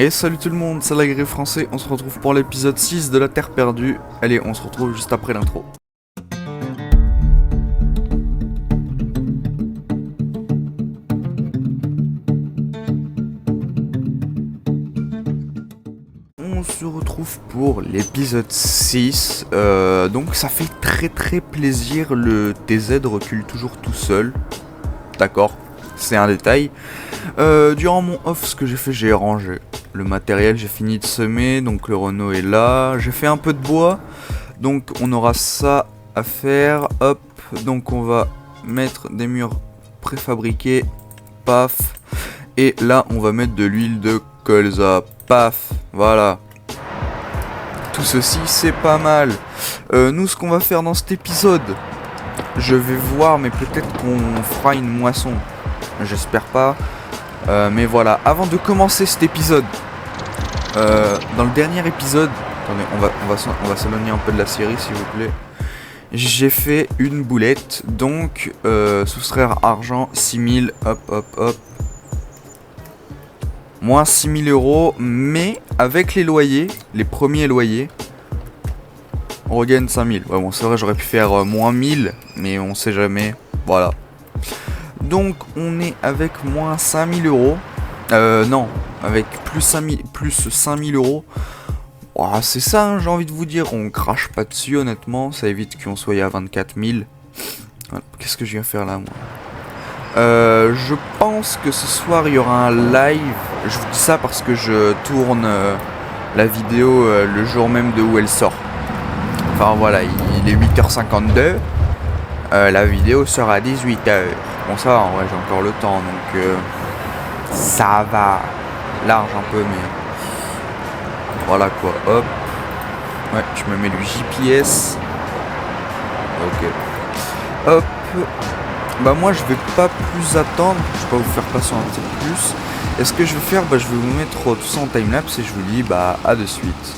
Et salut tout le monde, c'est l'Agré Français, on se retrouve pour l'épisode 6 de la Terre Perdue. Allez, on se retrouve juste après l'intro. On se retrouve pour l'épisode 6, donc ça fait très plaisir, le TZ recule toujours tout seul, d'accord, c'est un détail. Durant mon off, ce que j'ai fait, j'ai rangé le matériel, j'ai fini de semer, donc le Renault est là, j'ai fait un peu de bois, donc on aura ça à faire, hop, donc on va mettre des murs préfabriqués, paf, et là on va mettre de l'huile de colza, paf, voilà. Tout ceci c'est pas mal. Nous ce qu'on va faire dans cet épisode, je vais voir, mais peut-être qu'on fera une moisson, j'espère pas. Mais voilà, avant de commencer cet épisode, dans le dernier épisode, attendez, on va s'éloigner un peu de la série s'il vous plaît. J'ai fait une boulette, donc soustraire argent 6000, hop. Moins 6000 euros, mais avec les loyers, les premiers loyers, on regagne 5000. Ouais, bon, c'est vrai, j'aurais pu faire moins 1000, mais on sait jamais, voilà. Donc on est avec moins 5000 euros. Non, avec plus 5000 euros. Oh, c'est ça, hein, j'ai envie de vous dire. On crache pas dessus, honnêtement. Ça évite qu'on soit à 24 000. Qu'est-ce que je viens faire là, moi? Je pense que ce soir il y aura un live. Je vous dis ça parce que je tourne la vidéo le jour même de où elle sort. Enfin voilà, il est 8h52. La vidéo sort à 18h. Bon ça va, en vrai j'ai encore le temps, donc ça va, large un peu, mais voilà quoi, hop, ouais, je me mets le GPS, ok, hop, bah moi je vais pas plus attendre, je vais pas vous faire patienter plus, et ce que je vais faire, bah je vais vous mettre tout ça en timelapse et je vous dis bah à de suite.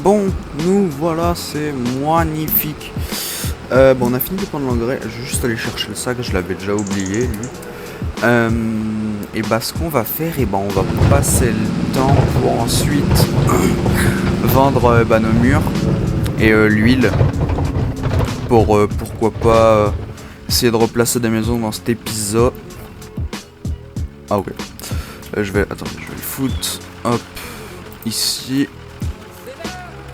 Bon, nous voilà, c'est magnifique. Bon, on a fini de prendre l'engrais. Je vais juste aller chercher le sac, je l'avais déjà oublié. Lui. Et bah, ce qu'on va faire, et bah, on va passer le temps pour ensuite vendre nos murs et l'huile. Pour pourquoi pas essayer de replacer des maisons dans cet épisode. Ah, ok. Je vais le foutre. Hop, ici.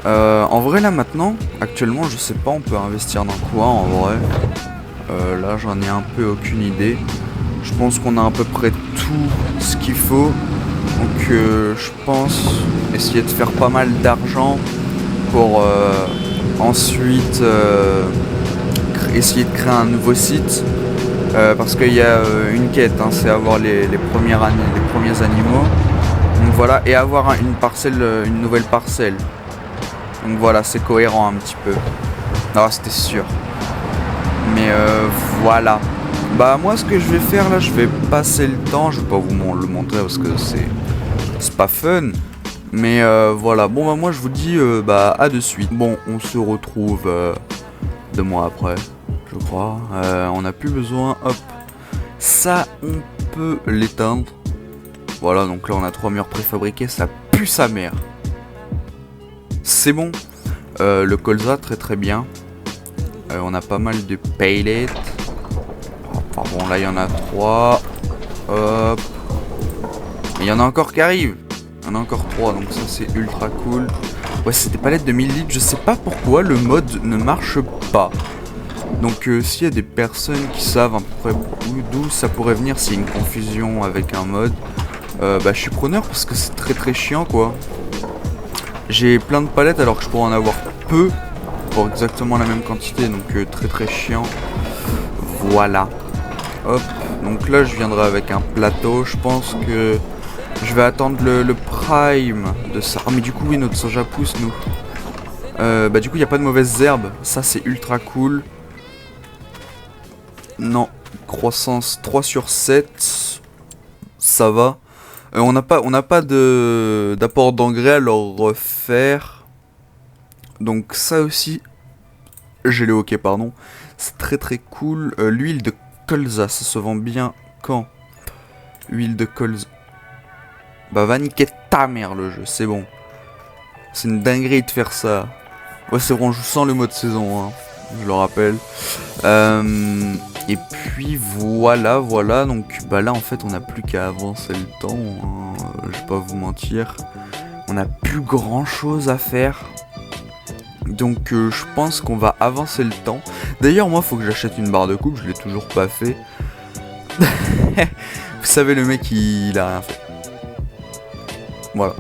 En vrai là maintenant, actuellement je sais pas, on peut investir dans quoi en vrai. Là j'en ai un peu aucune idée. Je pense qu'on a à peu près tout ce qu'il faut. Donc je pense essayer de faire pas mal d'argent pour ensuite essayer de créer un nouveau site. Parce qu'il y a une quête, hein, c'est avoir les premiers animaux. Donc voilà, et avoir une nouvelle parcelle. Donc voilà, c'est cohérent un petit peu. Ah, c'était sûr. Mais voilà. Bah moi ce que je vais faire là, je vais passer le temps. Je vais pas vous le montrer parce que c'est pas fun. Mais voilà. Bon bah moi je vous dis bah à de suite. Bon, on se retrouve 2 mois après, je crois. On n'a plus besoin. Hop. Ça on peut l'éteindre. Voilà, donc là on a 3 murs préfabriqués. Ça pue sa mère. C'est bon, le colza très bien, on a pas mal de pellets, Enfin bon, là il y en a 3. Hop. Et il y en a encore qui arrivent. Il y en a encore 3, donc ça c'est ultra cool. Ouais, c'est des palettes de 1000 litres. Je sais pas pourquoi le mode ne marche pas. Donc s'il y a des personnes qui savent à peu près d'où ça pourrait venir, s'il y a une confusion avec un mode, bah je suis preneur parce que c'est très chiant quoi. J'ai plein de palettes alors que je pourrais en avoir peu pour exactement la même quantité, donc très chiant. Voilà. Hop, donc là je viendrai avec un plateau. Je pense que je vais attendre le prime de ça. Ah mais du coup oui, notre soja pousse nous. Bah du coup il n'y a pas de mauvaises herbes. Ça c'est ultra cool. Non, croissance 3 sur 7. Ça va. On n'a pas d'apport d'engrais à leur refaire. Donc ça aussi, j'ai le hockey pardon. C'est très cool. L'huile de colza, ça se vend bien quand? Huile de colza. Bah va niquer ta mère le jeu, c'est bon. C'est une dinguerie de faire ça. Ouais c'est bon, je sens le mode saison, hein, je le rappelle. Et puis voilà, donc bah là en fait on n'a plus qu'à avancer le temps, hein, je vais pas vous mentir. On n'a plus grand chose à faire. Donc je pense qu'on va avancer le temps. D'ailleurs moi faut que j'achète une barre de coupe, je l'ai toujours pas fait. Vous savez le mec il a rien fait. Voilà.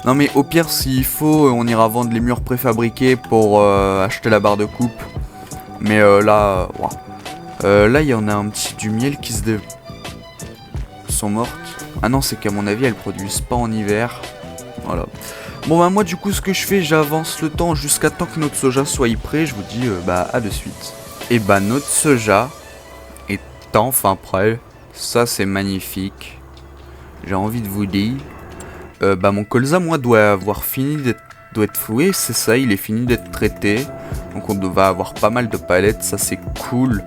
Non mais au pire s'il faut on ira vendre les murs préfabriqués pour acheter la barre de coupe. Mais là, wow. Là il y en a un petit du miel qui se sont mortes. Ah non c'est qu'à mon avis elles produisent pas en hiver. Voilà. Bon bah moi du coup ce que je fais, j'avance le temps jusqu'à temps que notre soja soit prêt. Je vous dis bah à de suite. Et bah notre soja est enfin prêt. Ça c'est magnifique. J'ai envie de vous dire. Bah mon colza moi doit être foué, c'est ça, il est fini d'être traité. Donc on va avoir pas mal de palettes, ça c'est cool.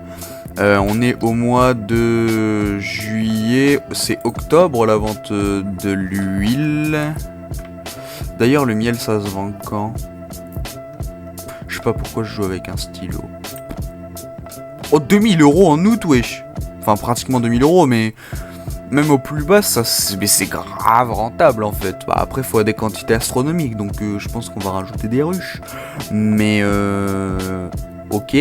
On est au mois de juillet, c'est octobre la vente de l'huile. D'ailleurs le miel ça se vend quand? Je sais pas pourquoi je joue avec un stylo. Oh 2000 € en août wesh. Enfin pratiquement 2000 €, mais même au plus bas c'est grave rentable en fait. Bah, après faut des quantités astronomiques, donc je pense qu'on va rajouter des ruches. Mais ok.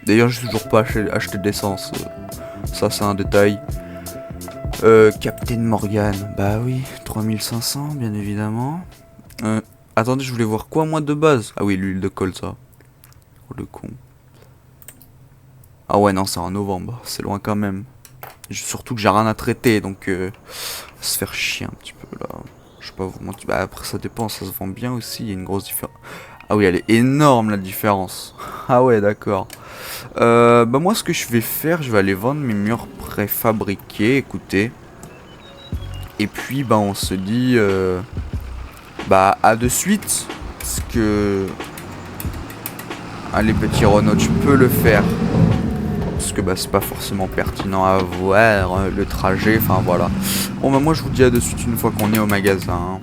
D'ailleurs j'ai toujours pas acheté d'essence. Ça c'est un détail. Captain Morgan, bah oui, 3500 bien évidemment. Attendez, je voulais voir quoi moi de base? Ah oui, l'huile de colza. Oh le con. Ah ouais non c'est en novembre, c'est loin quand même. Surtout que j'ai rien à traiter, donc se faire chier un petit peu là. Je sais pas vous mentir. Bah après ça dépend, ça se vend bien aussi, il y a une grosse différence. Ah oui elle est énorme la différence. Ah ouais d'accord. Bah moi ce que je vais faire, je vais aller vendre mes murs préfabriqués, écoutez. Et puis bah on se dit bah à de suite. Parce que allez petit Renaud, tu peux le faire. Parce que bah c'est pas forcément pertinent à voir le trajet, enfin voilà. Bon bah moi je vous dis à de suite une fois qu'on est au magasin.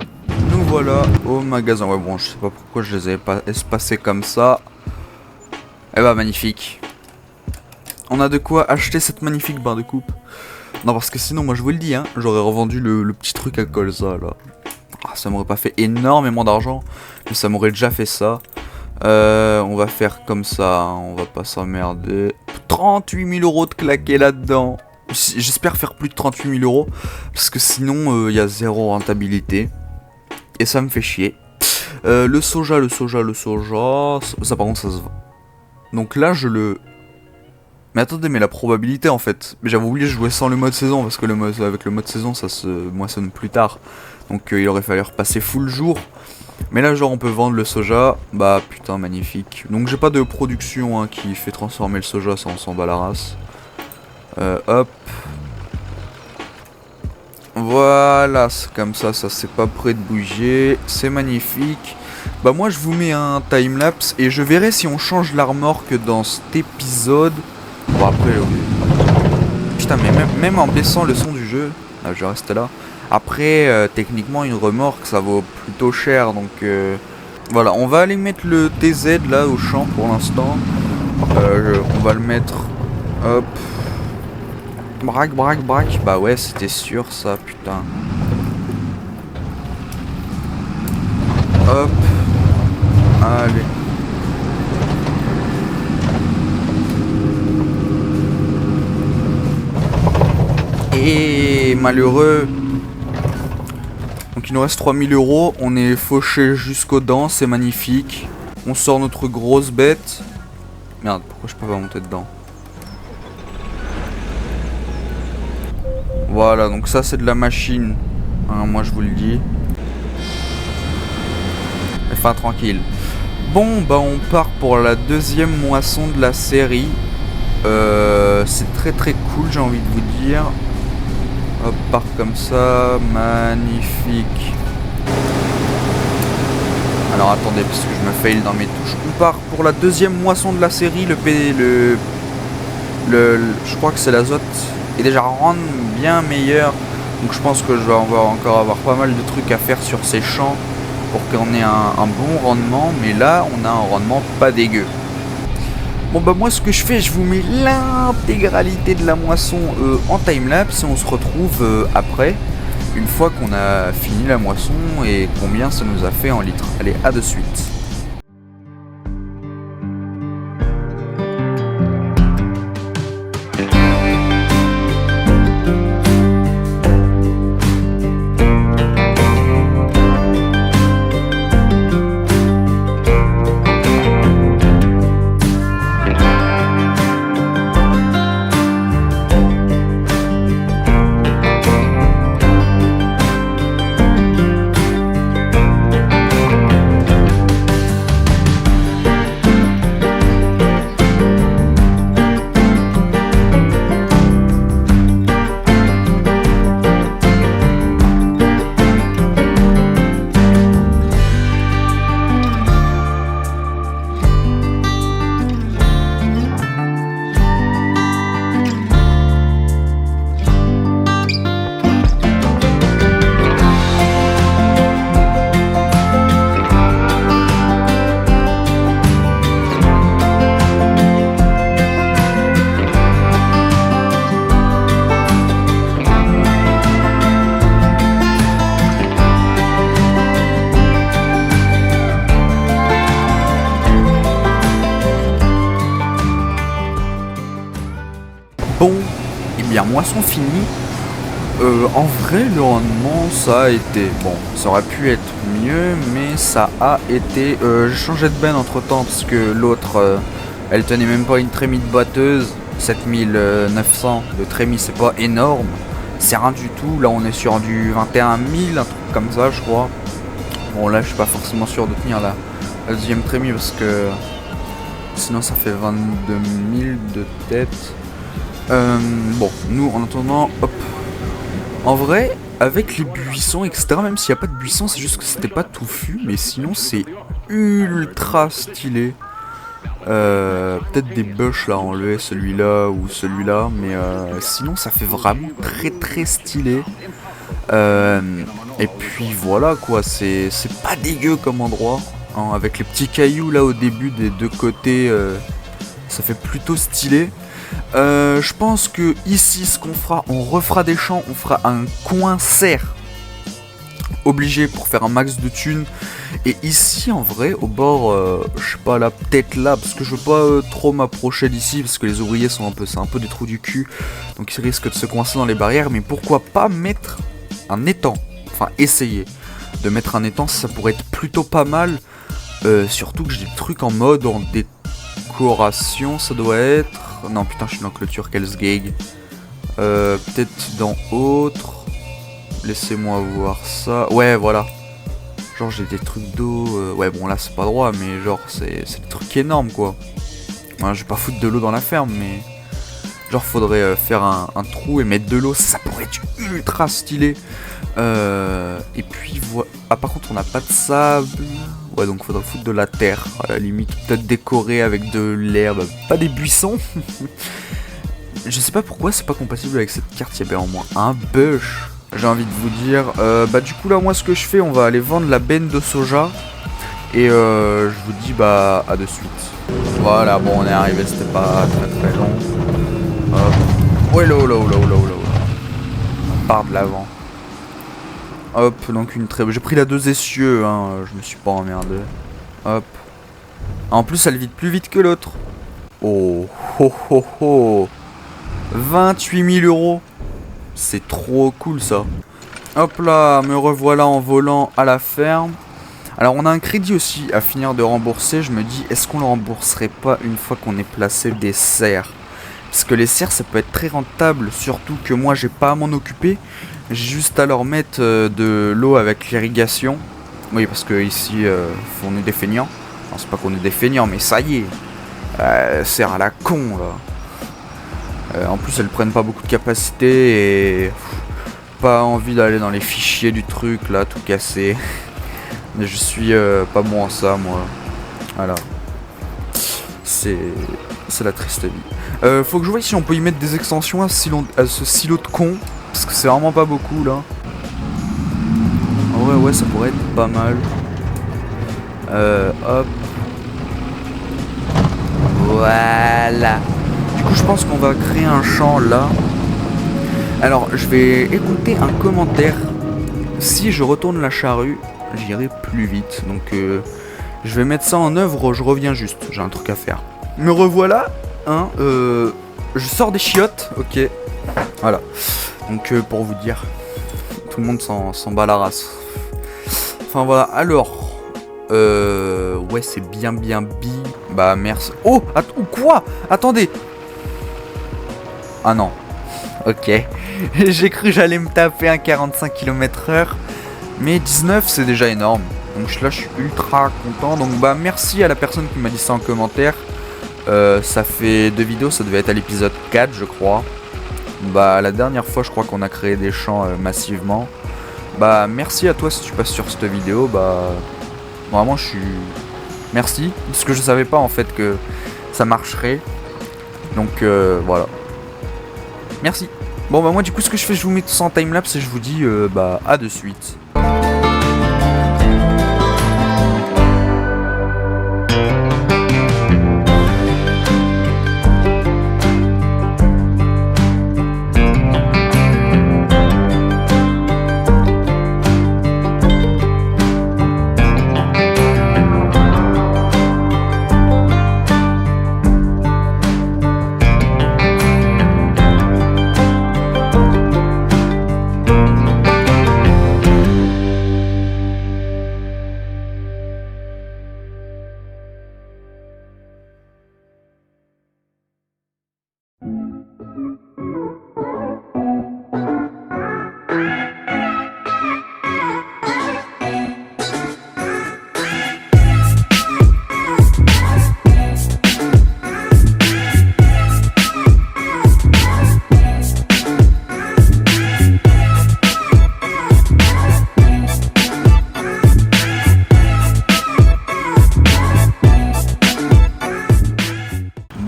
Nous voilà au magasin. Ouais bon je sais pas pourquoi je les avais pas espacés comme ça. Eh bah magnifique. On a de quoi acheter cette magnifique barre de coupe. Non parce que sinon moi je vous le dis hein, j'aurais revendu le petit truc à colza là. Ah, ça m'aurait pas fait énormément d'argent, mais ça m'aurait déjà fait ça. On va faire comme ça, hein, on va pas s'emmerder. 38 000 € de claquer là-dedans. J'espère faire plus de 38 000 €, parce que sinon il y a zéro rentabilité. Et ça me fait chier. Le soja, ça par contre ça se vend. Donc là je le... Mais attendez, mais la probabilité en fait. J'avais oublié de jouer sans le mode saison, parce que avec le mode saison ça se moissonne plus tard. Donc il aurait fallu repasser full jour. Mais là genre on peut vendre le soja. Bah putain magnifique. Donc j'ai pas de production hein, qui fait transformer le soja, ça on s'en bat la race. Hop. Voilà, c'est comme ça c'est pas prêt de bouger. C'est magnifique. Bah moi je vous mets un timelapse et je verrai si on change l'armorque dans cet épisode. Bon après... Putain mais même en baissant le son du jeu... Ah, je reste là. Après, techniquement, une remorque, ça vaut plutôt cher, donc voilà. On va aller mettre le TZ là au champ pour l'instant. On va le mettre, hop, Braque, braque, braque. Bah ouais, c'était sûr ça, putain. Hop. Allez. Et malheureux. Donc il nous reste 3000 €. On est fauché jusqu'aux dents, c'est magnifique. On sort notre grosse bête. Merde, pourquoi je peux pas monter dedans? Voilà, donc ça c'est de la machine. Hein, moi je vous le dis. Enfin tranquille. Bon bah on part pour la deuxième moisson de la série. C'est très très cool, j'ai envie de vous dire. Hop, part comme ça, magnifique. Alors attendez, parce que je me fail dans mes touches. On part pour la deuxième moisson de la série. Je crois que c'est l'azote est déjà rendre bien meilleur. Donc je pense que on va encore avoir pas mal de trucs à faire sur ces champs pour qu'on ait un bon rendement. Mais là, on a un rendement pas dégueu. Bon bah moi ce que je fais, je vous mets l'intégralité de la moisson en timelapse et on se retrouve après, une fois qu'on a fini la moisson et combien ça nous a fait en litres. Allez, à de suite. Bon, et bien moisson finie. En vrai, le rendement, ça a été... Bon, ça aurait pu être mieux, mais ça a été... j'ai changé de benne entre temps, parce que l'autre, elle tenait même pas une trémie de batteuse. 7900 de trémie, c'est pas énorme. C'est rien du tout. Là, on est sur du 21 000, un truc comme ça, je crois. Bon, là, je suis pas forcément sûr de tenir la deuxième trémie, parce que... Sinon, ça fait 22 000 de tête. Bon, nous, en attendant, hop... En vrai, avec les buissons, etc., même s'il n'y a pas de buissons, c'est juste que c'était pas touffu, mais sinon c'est ultra stylé. Peut-être des bush là à enlever, celui-là ou celui-là, mais sinon ça fait vraiment très très stylé. Et puis voilà quoi, c'est pas dégueu comme endroit, hein, avec les petits cailloux là au début des deux côtés, ça fait plutôt stylé. Je pense que ici ce qu'on fera, on refera des champs, on fera un coin serre obligé pour faire un max de thunes. Et ici en vrai au bord, je sais pas là, peut-être là, parce que je veux pas trop m'approcher d'ici parce que les ouvriers sont c'est un peu des trous du cul, donc ils risquent de se coincer dans les barrières. Mais pourquoi pas mettre un étang, enfin essayer de mettre un étang, ça pourrait être plutôt pas mal. Surtout que j'ai des trucs en mode en décoration, ça doit être... Non putain, je suis dans clôture, quel sgeg. Peut-être dans autre. Laissez-moi voir ça. Ouais, voilà. Genre j'ai des trucs d'eau. Ouais, bon là c'est pas droit, mais genre c'est des trucs énormes quoi. Ouais, je vais pas foutre de l'eau dans la ferme, mais... Genre faudrait faire un trou et mettre de l'eau, ça pourrait être ultra stylé. Et puis voilà. Ah par contre on n'a pas de sable. Ouais, donc faudrait foutre de la terre, à la limite, peut-être décorer avec de l'herbe, pas des buissons. Je sais pas pourquoi c'est pas compatible avec cette carte, il y avait en moins un bush. J'ai envie de vous dire, bah du coup là moi ce que je fais, on va aller vendre la benne de soja. Et je vous dis bah à de suite. Voilà, bon on est arrivé, c'était pas très très long. Hop. Ouais, là. On part de l'avant. Hop, donc une très... J'ai pris la 2 essieux, hein, je me suis pas emmerdé. Hop. En plus, elle vide plus vite que l'autre. Oh, ho, ho, ho. 28 000 euros. C'est trop cool, ça. Hop là, me revoilà en volant à la ferme. Alors, on a un crédit aussi à finir de rembourser. Je me dis, est-ce qu'on le rembourserait pas une fois qu'on ait placé des serres? Parce que les serres, ça peut être très rentable. Surtout que moi, j'ai pas à m'en occuper. J'ai juste à leur mettre de l'eau avec l'irrigation. Oui, parce que ici, on est des feignants. Non, c'est pas qu'on est des feignants, mais ça y est. Serre à la con, là. En plus, elles prennent pas beaucoup de capacité et... pas envie d'aller dans les fichiers du truc, là, tout cassé. Mais je suis pas bon en ça, moi. Voilà. C'est la triste vie. Faut que je vois si on peut y mettre des extensions à ce silo de con. Parce que c'est vraiment pas beaucoup, là. En vrai, ouais, ça pourrait être pas mal. Hop. Voilà. Du coup, je pense qu'on va créer un champ, là. Alors, je vais écouter un commentaire. Si je retourne la charrue, j'irai plus vite. Donc, je vais mettre ça en œuvre, je reviens juste. J'ai un truc à faire. Me revoilà, hein. Je sors des chiottes, ok. Voilà. Donc, pour vous dire, tout le monde s'en bat la race. Enfin, voilà. Alors, ouais, c'est bien bi. Bah, merci. Oh, quoi? Attendez. Ah non. Ok. J'ai cru que j'allais me taper un 45 km/h. Mais 19, c'est déjà énorme. Donc là, je suis ultra content. Donc, bah, merci à la personne qui m'a dit ça en commentaire. Ça fait 2 vidéos, ça devait être à l'épisode 4, je crois. Bah, la dernière fois, je crois qu'on a créé des champs massivement. Bah, merci à toi si tu passes sur cette vidéo. Bah, vraiment, je suis... Merci. Parce que je savais pas, en fait, que ça marcherait. Donc, voilà. Merci. Bon, bah, moi, du coup, ce que je fais, je vous mets tout ça en timelapse et je vous dis, bah, à de suite.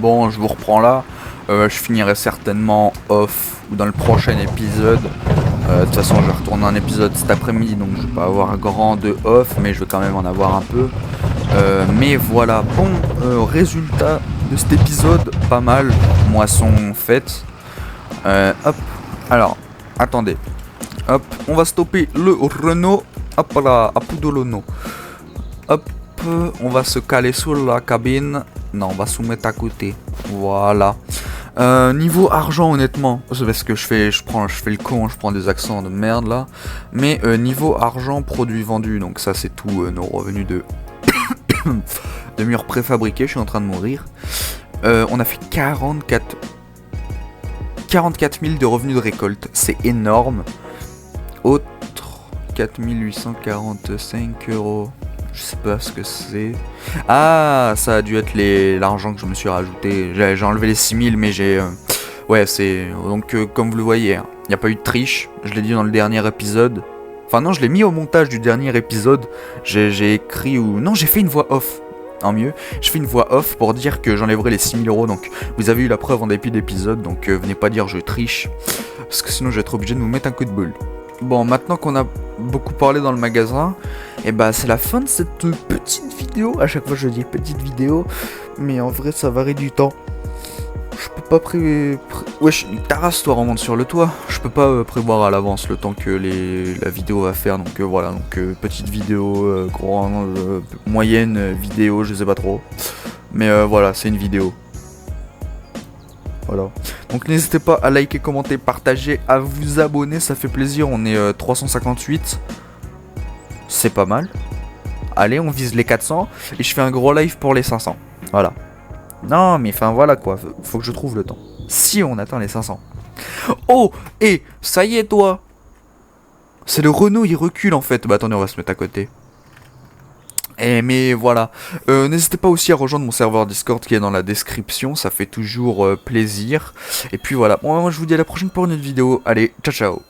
Bon, je vous reprends là. Je finirai certainement off ou dans le prochain épisode. De toute façon, je vais retourner un épisode cet après-midi, donc je vais pas avoir grand de off, mais je vais quand même en avoir un peu. Mais voilà, bon, résultat de cet épisode, pas mal. Moisson faite. Hop, alors, attendez. Hop, on va stopper le Renault. Hop là, à Poudolono. Hop, on va se caler sur la cabine. Non, on va se mettre à côté. Voilà. Niveau argent, honnêtement, c'est parce que je fais le con, je prends des accents de merde là. Mais niveau argent, produits vendus, donc ça c'est tout nos revenus de de murs préfabriqués. Je suis en train de mourir. On a fait 44 000 de revenus de récolte, c'est énorme. Autre 4 845 euros. Je sais pas ce que c'est. Ah, ça a dû être l'argent que je me suis rajouté. J'ai enlevé les 6000, mais j'ai... ouais, c'est... Donc, comme vous le voyez, il n'y a pas eu de triche. Je l'ai dit dans le dernier épisode. Enfin, non, je l'ai mis au montage du dernier épisode. J'ai écrit ou... Non, j'ai fait une voix off. En mieux. Je fais une voix off pour dire que j'enlèverai les 6000 euros. Donc, vous avez eu la preuve en dépit d'épisode. Donc, venez pas dire je triche. Parce que sinon, je vais être obligé de vous mettre un coup de boule. Bon, maintenant qu'on a beaucoup parlé dans le magasin, et bah c'est la fin de cette petite vidéo. À chaque fois je dis petite vidéo, mais en vrai ça varie du temps. Je peux pas wesh, Taras, toi, remonte sur le toit. Je peux pas prévoir à l'avance le temps que la vidéo va faire. Donc voilà, donc petite vidéo, grande, moyenne vidéo, je sais pas trop. Mais voilà, c'est une vidéo. Voilà. Donc n'hésitez pas à liker, commenter, partager, à vous abonner, ça fait plaisir. On est 358. C'est pas mal. Allez, on vise les 400 et je fais un gros live pour les 500. Voilà. Non, mais enfin voilà quoi, faut que je trouve le temps. Si on atteint les 500. Oh, et ça y est toi. C'est le Renault, il recule en fait. Bah attendez, on va se mettre à côté. Mais voilà, n'hésitez pas aussi à rejoindre mon serveur Discord qui est dans la description, ça fait toujours plaisir. Et puis voilà, moi je vous dis à la prochaine pour une autre vidéo. Allez, ciao ciao.